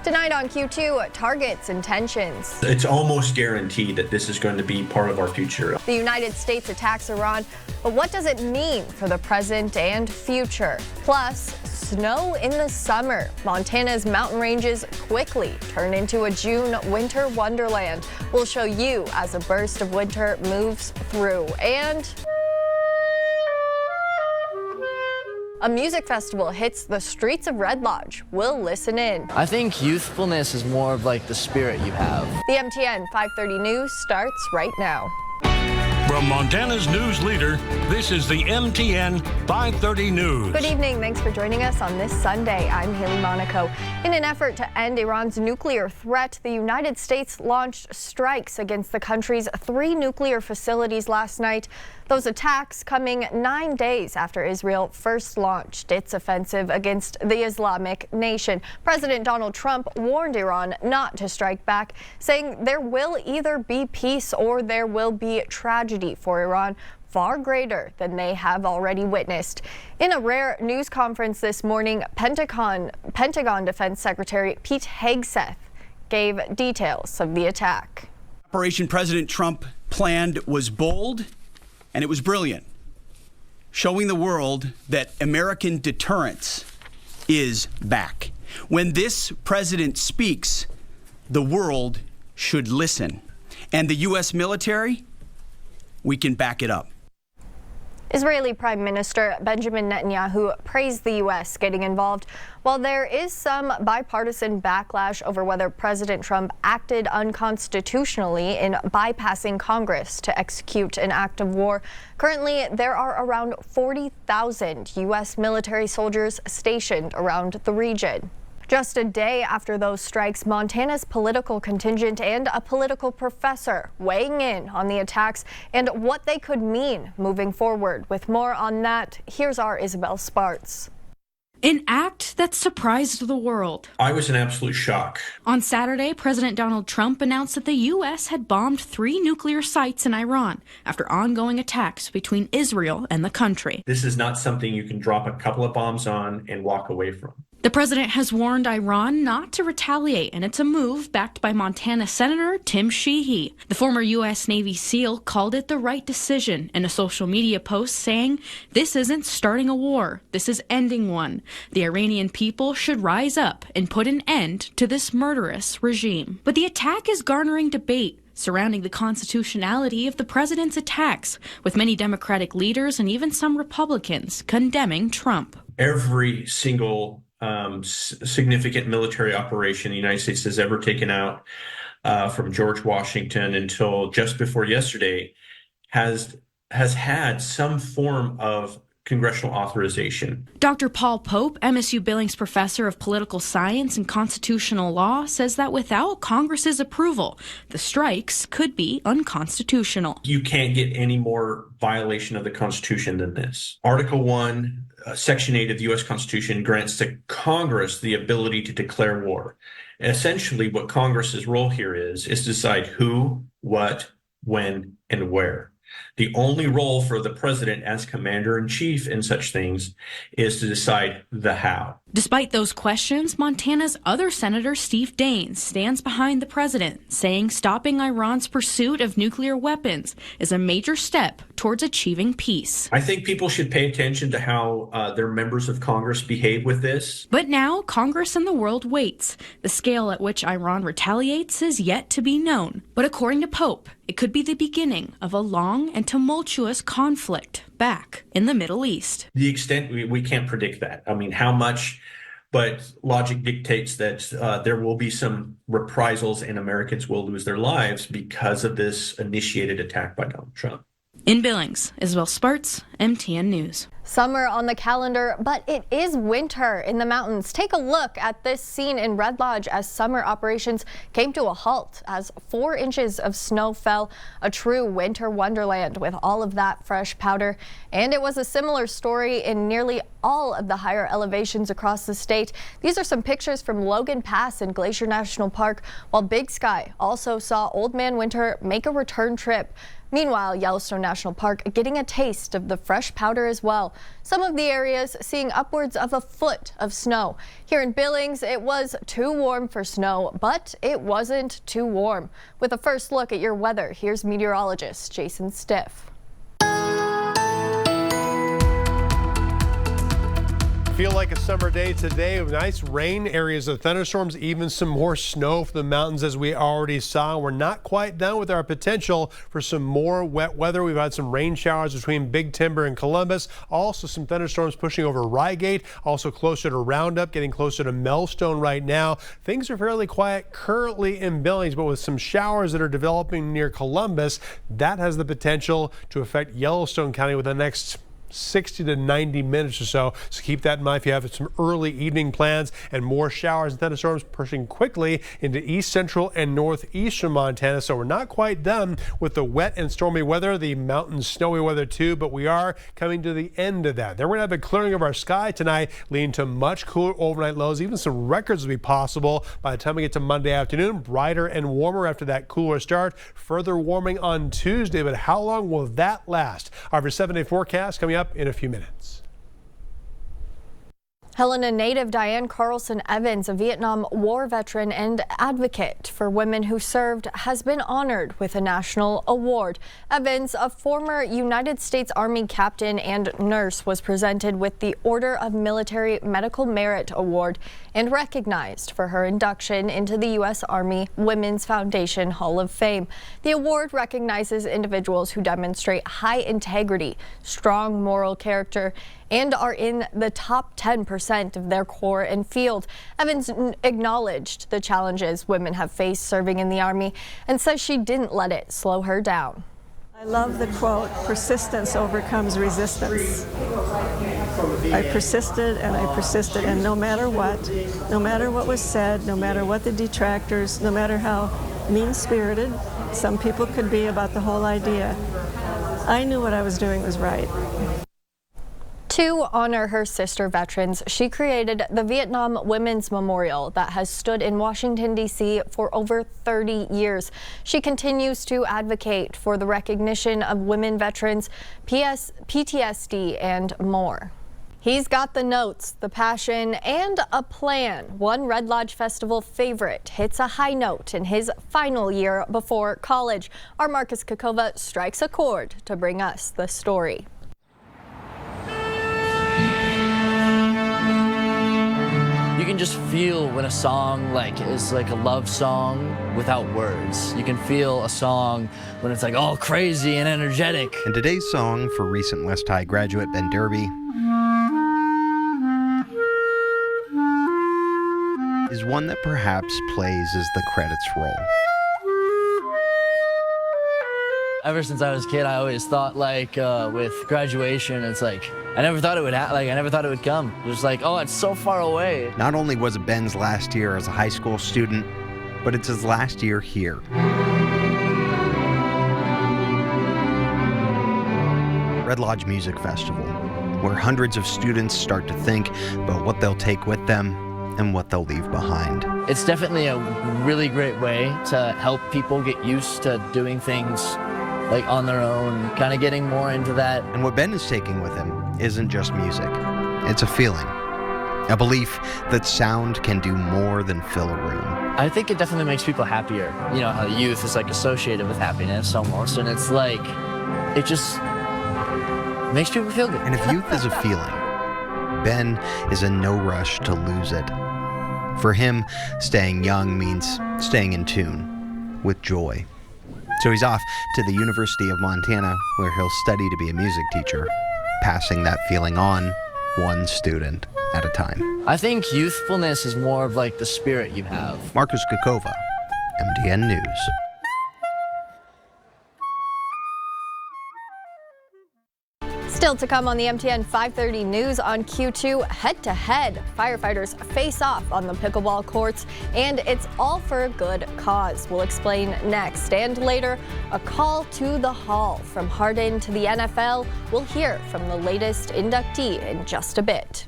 Tonight on Q2, targets and tensions. It's almost guaranteed that this is going to be part of our future. The United States attacks Iran, but what does it mean for the present and future? Plus, snow in the summer. Montana's mountain ranges quickly turn into a June winter wonderland. We'll show you as a burst of winter moves through. And a music festival hits the streets of Red Lodge. We'll listen in. I think youthfulness is more of like the spirit you have. The MTN 5:30 news starts right now. From Montana's news leader, this is the MTN 5:30 news. Good evening. Thanks for joining us on this Sunday. I'm Hailey Monaco. In an effort to end Iran's nuclear threat, the United States launched strikes against the country's 3 nuclear facilities last night. Those attacks coming 9 days after Israel first launched its offensive against the Islamic nation. President Donald Trump warned Iran not to strike back, saying there will either be peace or there will be tragedy for Iran, far greater than they have already witnessed. In a rare news conference this morning, Pentagon Defense Secretary Pete Hegseth gave details of the attack. Operation President Trump planned was bold, and it was brilliant, showing the world that American deterrence is back. When this president speaks, the world should listen. And the U.S. military, we can back it up. Israeli Prime Minister Benjamin Netanyahu praised the U.S. getting involved, while there is some bipartisan backlash over whether President Trump acted unconstitutionally in bypassing Congress to execute an act of war. Currently, there are around 40,000 U.S. military soldiers stationed around the region. Just a day after those strikes, Montana's political contingent and a political professor weighing in on the attacks and what they could mean moving forward. With more on that, here's our Isabel Spartz. An act that surprised the world. I was in absolute shock. On Saturday, President Donald Trump announced that the U.S. had bombed 3 nuclear sites in Iran after ongoing attacks between Israel and the country. This is not something you can drop a couple of bombs on and walk away from. The president has warned Iran not to retaliate, and it's a move backed by Montana Senator Tim Sheehy. The former U.S. Navy SEAL called it the right decision in a social media post, saying, "This isn't starting a war, this is ending one. The Iranian people should rise up and put an end to this murderous regime." But the attack is garnering debate surrounding the constitutionality of the president's attacks, with many Democratic leaders and even some Republicans condemning Trump. Every single significant military operation the United States has ever taken out, from George Washington until just before yesterday, has had some form of congressional authorization. Dr. Paul Pope, MSU Billings professor of political science and constitutional law, says that without Congress's approval, the strikes could be unconstitutional. You can't get any more violation of the Constitution than this. Article 1, Section 8 of the U.S. Constitution grants to Congress the ability to declare war. Essentially, what Congress's role here is to decide who, what, when, and where. The only role for the president as commander-in-chief in such things is to decide the how. Despite those questions, Montana's other senator, Steve Daines, stands behind the president, saying stopping Iran's pursuit of nuclear weapons is a major step towards achieving peace. I think people should pay attention to how their members of Congress behave with this. But now Congress and the world waits. The scale at which Iran retaliates is yet to be known. But according to Pope, it could be the beginning of a long and tumultuous conflict back in the Middle East. The extent, we can't predict that. I mean, how much, but logic dictates that there will be some reprisals and Americans will lose their lives because of this initiated attack by Donald Trump. In Billings, Isabel Spartz, MTN News. Summer on the calendar, but it is winter in the mountains. Take a look at this scene in Red Lodge as summer operations came to a halt as 4 inches of snow fell. A true winter wonderland with all of that fresh powder. And it was a similar story in nearly all of the higher elevations across the state. These are some pictures from Logan Pass in Glacier National Park, while Big Sky also saw Old Man Winter make a return trip. Meanwhile, Yellowstone National Park getting a taste of the fresh powder as well. Some of the areas seeing upwards of a foot of snow. Here in Billings, it was too warm for snow, but it wasn't too warm. With a first look at your weather, here's meteorologist Jason Stiff. Feel like a summer day today with nice rain areas of thunderstorms, even some more snow from the mountains as we already saw. We're not quite done with our potential for some more wet weather. We've had some rain showers between Big Timber and Columbus. Also some thunderstorms pushing over Rygate, also closer to Roundup, getting closer to Millstone right now. Things are fairly quiet currently in Billings, but with some showers that are developing near Columbus, that has the potential to affect Yellowstone County with the next 60 to 90 minutes or so. So keep that in mind if you have some early evening plans. And more showers and thunderstorms pushing quickly into east central and northeastern Montana. So we're not quite done with the wet and stormy weather, the mountain snowy weather too, but we are coming to the end of that. Then we're going to have a clearing of our sky tonight, leading to much cooler overnight lows. Even some records will be possible by the time we get to Monday afternoon. Brighter and warmer after that cooler start. Further warming on Tuesday, but how long will that last? Our 7-day forecast coming up in a few minutes. Helena native Diane Carlson Evans, a Vietnam War veteran and advocate for women who served, has been honored with a national award. Evans, a former United States Army captain and nurse, was presented with the Order of Military Medical Merit Award and recognized for her induction into the U.S. Army Women's Foundation Hall of Fame. The award recognizes individuals who demonstrate high integrity, strong moral character, and are in the top 10% of their corps and field. Evans acknowledged the challenges women have faced serving in the Army and says she didn't let it slow her down. I love the quote, persistence overcomes resistance. I persisted and I persisted, and no matter what was said, no matter what the detractors, no matter how mean-spirited some people could be about the whole idea, I knew what I was doing was right. To honor her sister veterans, she created the Vietnam Women's Memorial that has stood in Washington, D.C. for over 30 years. She continues to advocate for the recognition of women veterans, PTSD, and more. He's got the notes, the passion, and a plan. One Red Lodge Festival favorite hits a high note in his final year before college. Our Marcus Kakova strikes a chord to bring us the story. You can just feel when a song is like a love song without words. You can feel a song when it's like all crazy and energetic. And today's song for recent West High graduate Ben Derby is one that perhaps plays as the credits roll. Ever since I was a kid, I always thought with graduation, it's like I never thought it would I never thought it would come. It was like, oh, it's so far away. Not only was it Ben's last year as a high school student, but it's his last year here. Red Lodge Music Festival, where hundreds of students start to think about what they'll take with them and what they'll leave behind. It's definitely a really great way to help people get used to doing things on their own, kind of getting more into that. And what Ben is taking with him isn't just music. It's a feeling, a belief that sound can do more than fill a room. I think it definitely makes people happier. You know how youth is associated with happiness almost, and it's it just makes people feel good. And if youth is a feeling, Ben is in no rush to lose it. For him, staying young means staying in tune with joy. So he's off to the University of Montana, where he'll study to be a music teacher, passing that feeling on one student at a time. I think youthfulness is more of the spirit you have. Marcus Kakova, MTN News. Still to come on the MTN 530 News on Q2, head-to-head. Firefighters face off on the pickleball courts, and it's all for a good cause. We'll explain next. And later, a call to the hall. From Harden to the NFL, we'll hear from the latest inductee in just a bit.